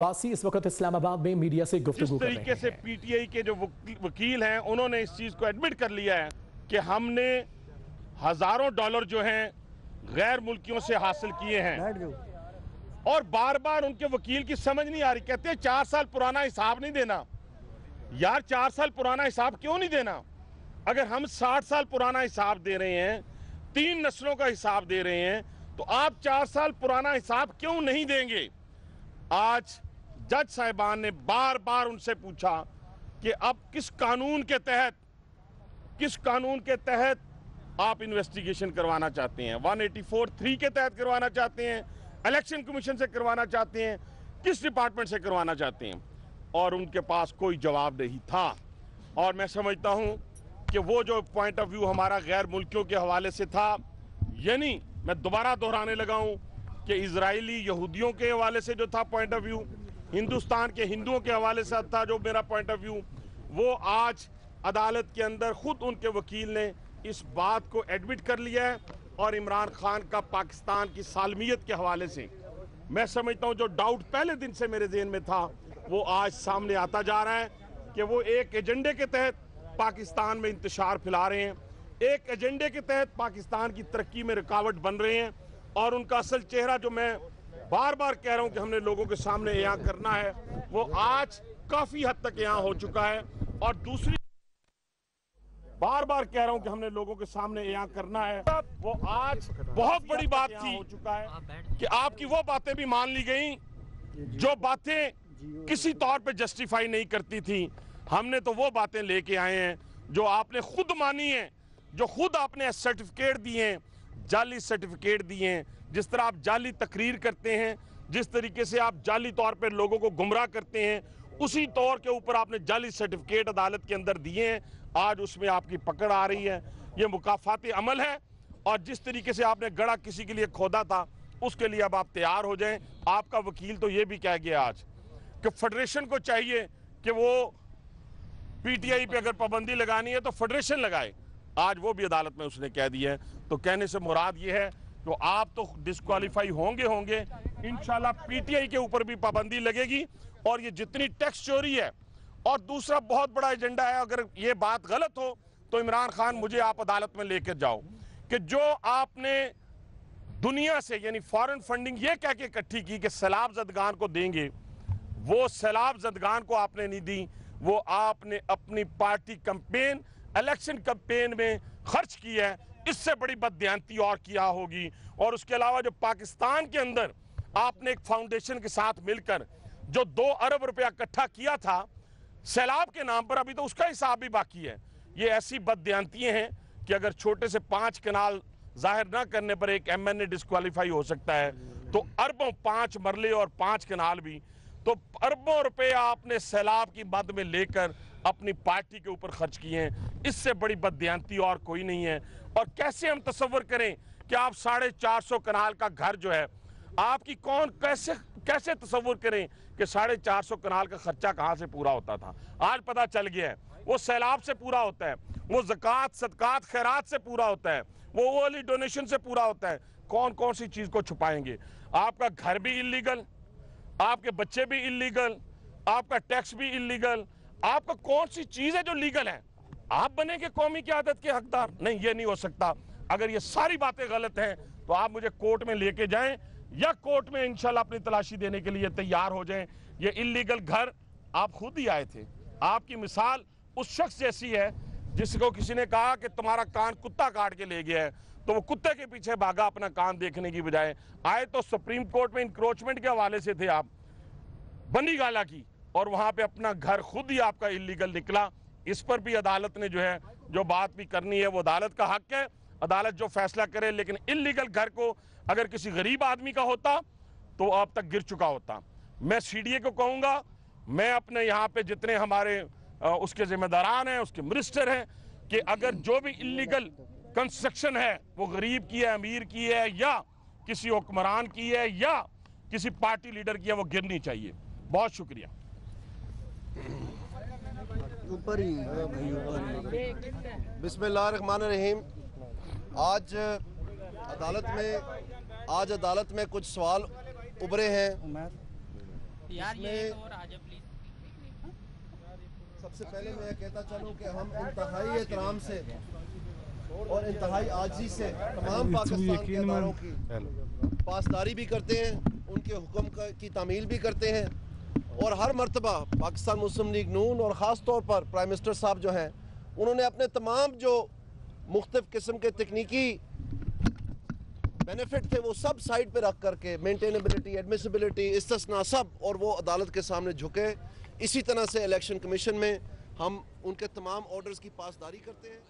वासी इस वक्त इस्लामाबाद में मीडिया से गुफ्तगू कर रहे हैं। जिस तरीके से पीटीआई के जो वकील हैं उन्होंने इस चीज को एडमिट कर लिया है कि हमने हजारों डॉलर जो हैं गैर मुल्कियों से हासिल किए हैं, और बार बार उनके वकील की समझ नहीं आ रही। कहते हैं 4 साल पुराना हिसाब नहीं देना। यार 4 साल पुराना हिसाब क्यों नहीं देना? अगर हम 60 साल पुराना हिसाब दे रहे हैं, 3 नस्लों का हिसाब दे रहे हैं, तो आप 4 साल पुराना हिसाब क्यों नहीं देंगे? आज जज साहिबान ने बार बार उनसे पूछा कि अब किस कानून के तहत आप इन्वेस्टिगेशन करवाना चाहते हैं? 184(3) के तहत करवाना चाहते हैं, इलेक्शन कमीशन से करवाना चाहते हैं, किस डिपार्टमेंट से करवाना चाहते हैं? और उनके पास कोई जवाब नहीं था। और मैं समझता हूं कि वो जो पॉइंट ऑफ व्यू हमारा गैर मुल्कियों के हवाले से था, यानी मैं दोबारा दोहराने लगा हूं कि इजरायली यहूदियों के हवाले से जो था पॉइंट ऑफ व्यू, हिंदुस्तान के हिंदुओं के हवाले से था जो मेरा पॉइंट ऑफ व्यू, वो आज अदालत के अंदर खुद उनके वकील ने इस बात को एडमिट कर लिया है। और इमरान खान का पाकिस्तान की सालमियत के हवाले से मैं समझता हूं जो डाउट पहले दिन से मेरे ज़हन में था वो आज सामने आता जा रहा है कि वो एक एजेंडे के तहत पाकिस्तान में इंतशार फैला रहे हैं, एक एजेंडे के तहत पाकिस्तान की तरक्की में रुकावट बन रहे हैं। और उनका असल चेहरा जो मैं बार बार कह रहा हूं कि हमने लोगों के सामने यहाँ करना है, वो आज काफी हद तक यहाँ हो चुका है। और दूसरी बार बार कह रहा हूं कि हमने लोगों के सामने यहाँ करना है, वो आज बहुत बड़ी बात थी हो चुका है कि आपकी वो बातें भी मान ली गई जो बातें किसी तौर पे जस्टिफाई नहीं करती थी। हमने तो वो बातें लेके आए हैं जो आपने खुद मानी है, जो खुद आपने सर्टिफिकेट दिए हैं, जाली सर्टिफिकेट दिए हैं। जिस तरह आप जाली तकरीर करते हैं, जिस तरीके से आप जाली तौर पे लोगों को गुमराह करते हैं, उसी तौर के ऊपर आपने जाली सर्टिफिकेट अदालत के अंदर दिए हैं। आज उसमें आपकी पकड़ आ रही है। ये मुकाफाती अमल है। और जिस तरीके से आपने गड़ा किसी के लिए खोदा था, उसके लिए अब आप तैयार हो जाएं। आपका वकील तो ये भी कह गया आज कि फेडरेशन को चाहिए कि वो पीटीआई पे अगर पाबंदी लगानी है तो फेडरेशन लगाए। आज वो भी अदालत में उसने कह दिया है। तो कहने से मुराद ये है कि आप तो डिस्क्वालीफाई होंगे इंशाल्लाह पीटीआई के ऊपर भी पाबंदी लगेगी। और ये जितनी टैक्स चोरी है, और दूसरा बहुत बड़ा एजेंडा है, अगर ये बात गलत हो तो इमरान खान मुझे आप अदालत में लेकर जाओ कि जो आपने दुनिया से यानी फॉरेन फंडिंग ये कह के इकट्ठी की कि सैलाब ज़दगान को देंगे, वो सैलाब ज़दगान को आपने नहीं दी, वो आपने अपनी पार्टी कैंपेन, इलेक्शन कैंपेन में खर्च किया है। इससे बड़ी बददियानती और किया होगी। और उसके अलावा जो पाकिस्तान के अंदर आपने एक फाउंडेशन के साथ मिलकर जो 2 अरब रुपया इकट्ठा किया था सैलाब के नाम पर, अभी तो उसका हिसाब भी बाकी है। ये ऐसी बददियानतियां हैं कि अगर छोटे से 5 कनाल जाहिर ना करने पर एक एमएनए डिस्क्वालीफाई हो सकता है, तो अरबों 5 मरले और 5 कनाल भी, तो अरबों रुपए आपने सैलाब की मद में लेकर अपनी पार्टी के ऊपर खर्च किए हैं। इससे बड़ी बददियानती और कोई नहीं है। और कैसे हम तसव्वुर करें कि आप 450 कनाल का घर जो है आपकी कैसे तसव्वुर करें कि 450 कनाल का खर्चा कहाँ से पूरा होता था? आज पता चल गया है वो सैलाब से पूरा होता है, वो ज़कात, सदकात, खैरात से पूरा होता है, वो वाली डोनेशन से पूरा होता है। कौन कौन सी चीज़ को छुपाएंगे? आपका घर भी इल्लीगल, आपके बच्चे भी इल्लीगल, आपका टैक्स भी इल्लीगल, आपका कौन सी चीज़ है जो लीगल है? आप बनेंगे कौमी की आदत के हकदार? नहीं, ये नहीं हो सकता। अगर ये सारी बातें गलत हैं तो आप मुझे कोर्ट में लेके जाएं, या कोर्ट में इंशाल्लाह अपनी तलाशी देने के लिए तैयार हो जाएं। ये इल्लीगल घर आप खुद ही आए थे। आपकी मिसाल उस शख्स जैसी है जिसको किसी ने कहा कि तुम्हारा कान कुत्ता काट के ले गया है, तो वो कुत्ते के पीछे भागा अपना कान देखने की बजाय। आए तो सुप्रीम कोर्ट में इंक्रोचमेंट के हवाले से थे आप, बनी गाला की, और वहां पे अपना घर खुद ही आपका इल्लीगल निकला। इस पर भी अदालत ने जो है जो बात भी करनी है वो अदालत का हक है, अदालत जो फैसला करे। लेकिन इल्लीगल घर को अगर किसी गरीब आदमी का होता तो अब तक गिर चुका होता। मैं सीडीए को कहूंगा, मैं अपने यहाँ पे जितने हमारे उसके जिम्मेदारान हैं, उसके मिनिस्टर हैं, कि अगर जो भी इल्लीगल कंस्ट्रक्शन है वो गरीब की है, अमीर की है, या किसी हुक्मरान की है, या किसी पार्टी लीडर की है, वो गिरनी चाहिए। बहुत शुक्रिया। बिस्मिल्लाहिर्रहमानिर्रहीम। आज अदालत में कुछ सवाल उभरे हैं यार इसमें ये और आ जाओ प्लीज। सबसे पहले मैं कहता चलूं कि हम इंतहाई एहतराम से और इंतहाई आजिज़ी से तमाम पाकिस्तान के अदारों की पासदारी भी करते हैं, उनके हुक्म की तामील भी करते हैं, और हर मर्तबा पाकिस्तान मुस्लिम लीग नून और ख़ास तौर पर प्राइम मिनिस्टर साहब जो हैं, उन्होंने अपने तमाम जो मुख्तलिफ किस्म के तकनीकी बेनिफिट थे वो सब साइड पे रख करके मेंटेनेबिलिटी, एडमिसिबिलिटी, इस्तिस्ना सब, और वो अदालत के सामने झुके। इसी तरह से इलेक्शन कमीशन में हम उनके तमाम ऑर्डर्स की पासदारी करते हैं।